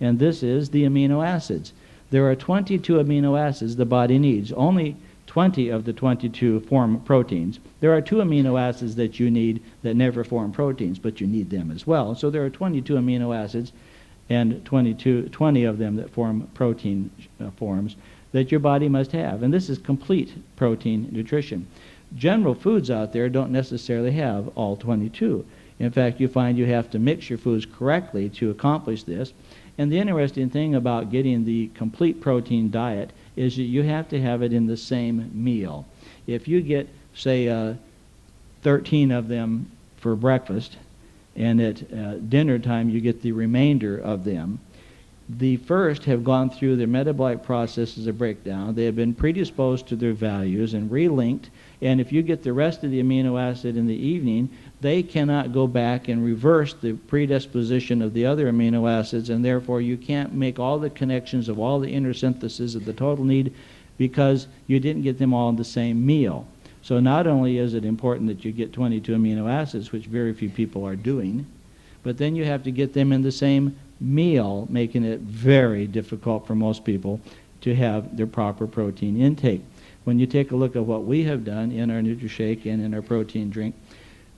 and this is the amino acids. There are 22 amino acids the body needs. Only 20 of the 22 form proteins. There are 2 amino acids that you need that never form proteins, but you need them as well. So there are 22 amino acids and 20 of them that form protein forms that your body must have. And this is complete protein nutrition. General foods out there don't necessarily have all 22. In fact, you find you have to mix your foods correctly to accomplish this. And the interesting thing about getting the complete protein diet is that you have to have it in the same meal. If you get, say, 13 of them for breakfast, and at dinner time you get the remainder of them, the first have gone through their metabolic processes of breakdown. They have been predisposed to their values and relinked, and if you get the rest of the amino acid in the evening, they cannot go back and reverse the predisposition of the other amino acids, and therefore you can't make all the connections of all the inner synthesis of the total need because you didn't get them all in the same meal. So not only is it important that you get 22 amino acids, which very few people are doing, but then you have to get them in the same meal, making it very difficult for most people to have their proper protein intake. When you take a look at what we have done in our NutriShake and in our protein drink,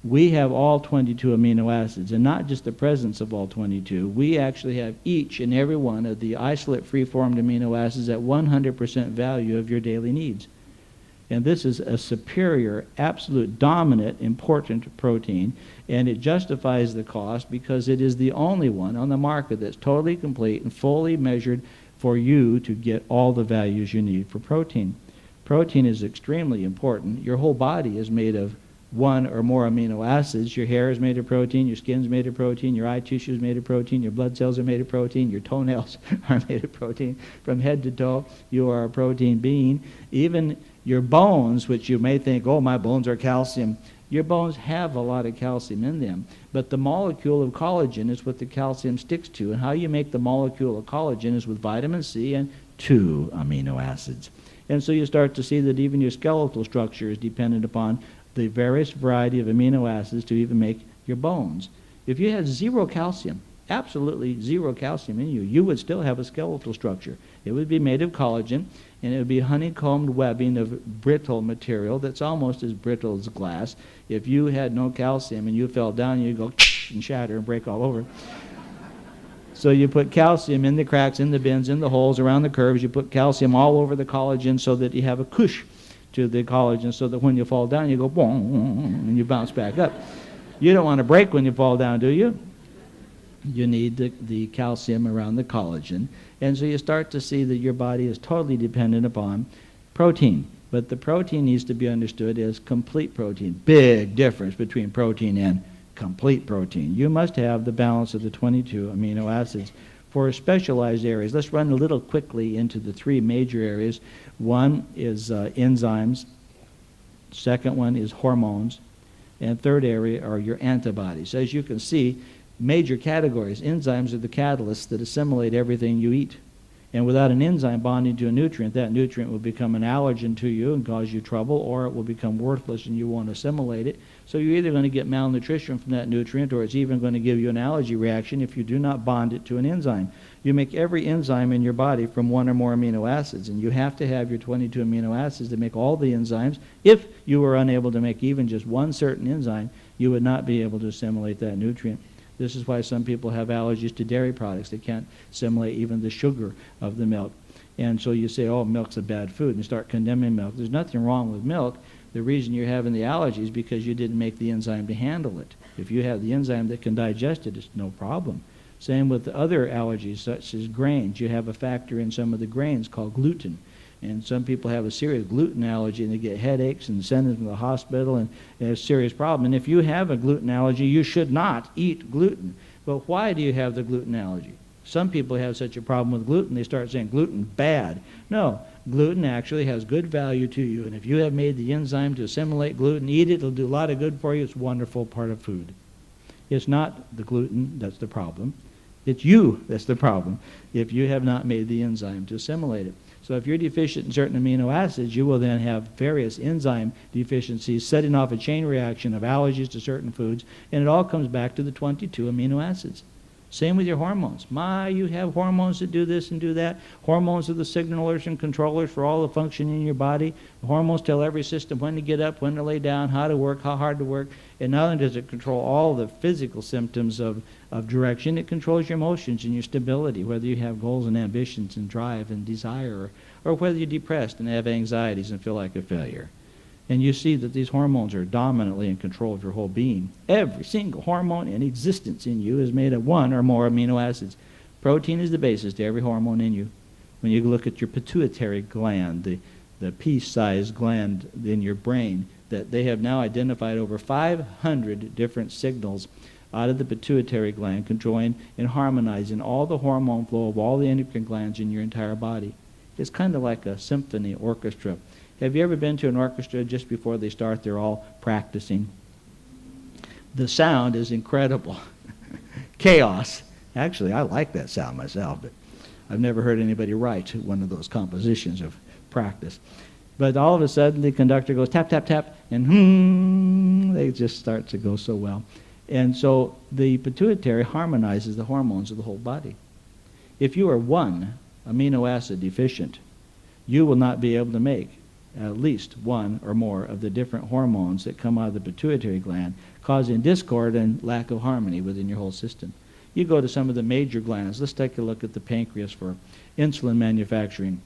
we have all 22 amino acids, and not just the presence of all 22. We actually have each and every one of the isolate free-formed amino acids at 100% value of your daily needs. And this is a superior, absolute, dominant, important protein, and it justifies the cost because it is the only one on the market that's totally complete and fully measured for you to get all the values you need for protein. Protein is extremely important. Your whole body is made of one or more amino acids. Your hair is made of protein, your skin is made of protein, your eye tissue is made of protein, your blood cells are made of protein, your toenails are made of protein. From head to toe, you are a protein being. Even your bones, which you may think, oh, my bones are calcium, your bones have a lot of calcium in them. But the molecule of collagen is what the calcium sticks to. And how you make the molecule of collagen is with vitamin C and 2 amino acids. And so you start to see that even your skeletal structure is dependent upon the various variety of amino acids to even make your bones. If you had 0 calcium, absolutely 0 calcium in you, you would still have a skeletal structure. It would be made of collagen, and it would be honeycombed webbing of brittle material that's almost as brittle as glass. If you had no calcium and you fell down, you'd go and shatter and break all over. So you put calcium in the cracks, in the bends, in the holes, around the curves. You put calcium all over the collagen so that you have a cush to the collagen so that when you fall down, you go boom, and you bounce back up. You don't want to break when you fall down, do you? You need the calcium around the collagen. And so you start to see that your body is totally dependent upon protein. But the protein needs to be understood as complete protein. Big difference between protein and complete protein. You must have the balance of the 22 amino acids for specialized areas. Let's run a little quickly into the 3 major areas. One is enzymes. Second one is hormones. And third area are your antibodies. As you can see, major categories. Enzymes are the catalysts that assimilate everything you eat. And without an enzyme bonding to a nutrient, that nutrient will become an allergen to you and cause you trouble, or it will become worthless and you won't assimilate it. So you're either going to get malnutrition from that nutrient, or it's even going to give you an allergy reaction if you do not bond it to an enzyme. You make every enzyme in your body from 1 or more amino acids, and you have to have your 22 amino acids to make all the enzymes. If you were unable to make even just one certain enzyme, you would not be able to assimilate that nutrient. This is why some people have allergies to dairy products. They can't assimilate even the sugar of the milk. And so you say, oh, milk's a bad food, and start condemning milk. There's nothing wrong with milk. The reason you're having the allergy is because you didn't make the enzyme to handle it. If you have the enzyme that can digest it, it's no problem. Same with the other allergies, such as grains. You have a factor in some of the grains called gluten. And some people have a serious gluten allergy, and they get headaches and send them to the hospital, and it's a serious problem. And if you have a gluten allergy, you should not eat gluten. But why do you have the gluten allergy? Some people have such a problem with gluten, they start saying gluten bad. No, gluten actually has good value to you, and if you have made the enzyme to assimilate gluten, eat it, it'll do a lot of good for you. It's a wonderful part of food. It's not the gluten that's the problem. It's you that's the problem if you have not made the enzyme to assimilate it. So if you're deficient in certain amino acids, you will then have various enzyme deficiencies setting off a chain reaction of allergies to certain foods, and it all comes back to the 22 amino acids. Same with your hormones. You have hormones that do this and do that. Hormones are the signalers and controllers for all the function in your body. The hormones tell every system when to get up, when to lay down, how to work, how hard to work. And not only does it control all the physical symptoms of direction, it controls your emotions and your stability, whether you have goals and ambitions and drive and desire, or whether you're depressed and have anxieties and feel like a failure. And you see that these hormones are dominantly in control of your whole being. Every single hormone in existence in you is made of one or more amino acids. Protein is the basis to every hormone in you. When you look at your pituitary gland, the pea-sized gland in your brain, that they have now identified over 500 different signals out of the pituitary gland controlling and harmonizing all the hormone flow of all the endocrine glands in your entire body. It's kind of like a symphony orchestra. Have you ever been to an orchestra just before they start, they're all practicing? The sound is incredible. Chaos. Actually, I like that sound myself, but I've never heard anybody write one of those compositions of practice. But all of a sudden, the conductor goes tap, tap, tap, and they just start to go so well. And so the pituitary harmonizes the hormones of the whole body. If you are one amino acid deficient, you will not be able to make at least one or more of the different hormones that come out of the pituitary gland, causing discord and lack of harmony within your whole system. You go to some of the major glands. Let's take a look at the pancreas for insulin manufacturing.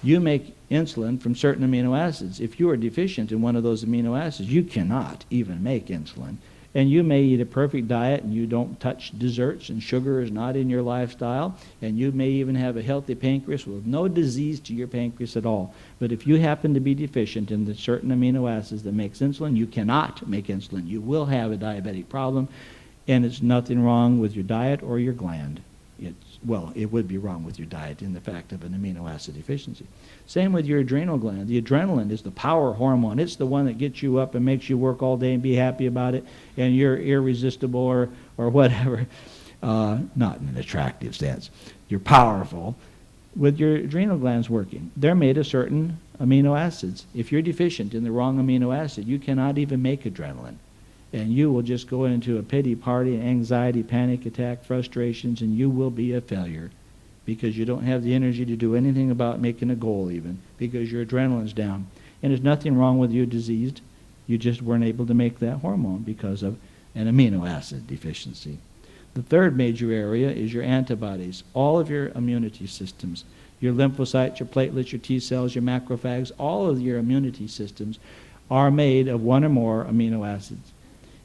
You make insulin from certain amino acids. If you are deficient in one of those amino acids, you cannot even make insulin. And you may eat a perfect diet and you don't touch desserts and sugar is not in your lifestyle, and you may even have a healthy pancreas with no disease to your pancreas at all. But if you happen to be deficient in the certain amino acids that makes insulin, you cannot make insulin. You will have a diabetic problem, and it's nothing wrong with your diet or your gland. It would be wrong with your diet in the fact of an amino acid deficiency. Same with your adrenal gland. The adrenaline is the power hormone. It's the one that gets you up and makes you work all day and be happy about it, and you're irresistible or whatever. Not in an attractive sense. You're powerful with your adrenal glands working. They're made of certain amino acids. If you're deficient in the wrong amino acid, you cannot even make adrenaline. And you will just go into a pity party, anxiety, panic attack, frustrations, and you will be a failure because you don't have the energy to do anything about making a goal even, because your adrenaline's down. And there's nothing wrong with you diseased. You just weren't able to make that hormone because of an amino acid deficiency. The third major area is your antibodies. All of your immunity systems, your lymphocytes, your platelets, your T cells, your macrophages, all of your immunity systems are made of one or more amino acids.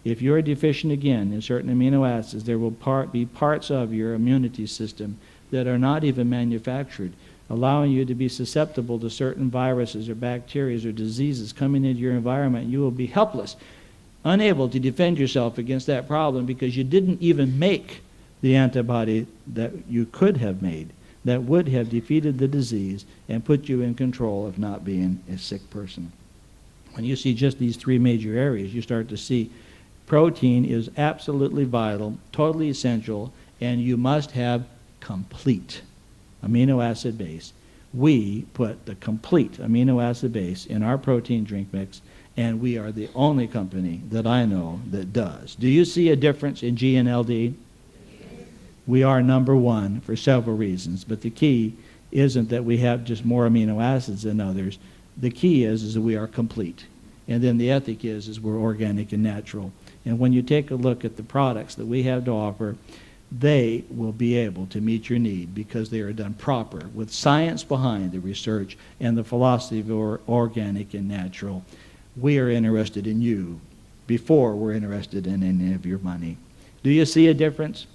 If you're deficient again in certain amino acids, there will be parts of your immunity system that are not even manufactured, allowing you to be susceptible to certain viruses or bacteria or diseases coming into your environment. You will be helpless, unable to defend yourself against that problem because you didn't even make the antibody that you could have made that would have defeated the disease and put you in control of not being a sick person. When you see just these three major areas, you start to see protein is absolutely vital, totally essential, and you must have complete amino acid base. We put the complete amino acid base in our protein drink mix, and we are the only company that I know that does. Do you see a difference in GNLD? We are number one for several reasons, but the key isn't that we have just more amino acids than others. The key is that we are complete. And then the ethic is we're organic and natural. And when you take a look at the products that we have to offer, they will be able to meet your need because they are done proper with science behind the research and the philosophy of organic and natural. We are interested in you before we're interested in any of your money. Do you see a difference?